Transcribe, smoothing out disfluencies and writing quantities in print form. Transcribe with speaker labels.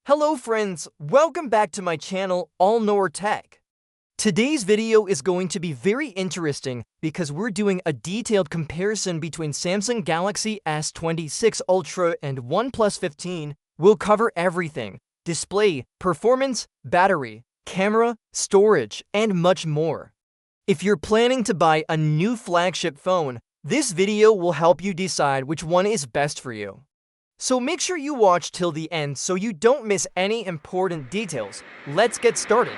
Speaker 1: Hello friends, welcome back to my channel Al-Noor Tech. Today's video is going to be very interesting because we're doing a detailed comparison between Samsung Galaxy S26 Ultra and OnePlus 15. We'll cover everything: display, performance, battery, camera, storage, and much more. If you're planning to buy a new flagship phone, this video will help you decide which one is best for you. So make sure you watch till the end so you don't miss any important details. Let's get started.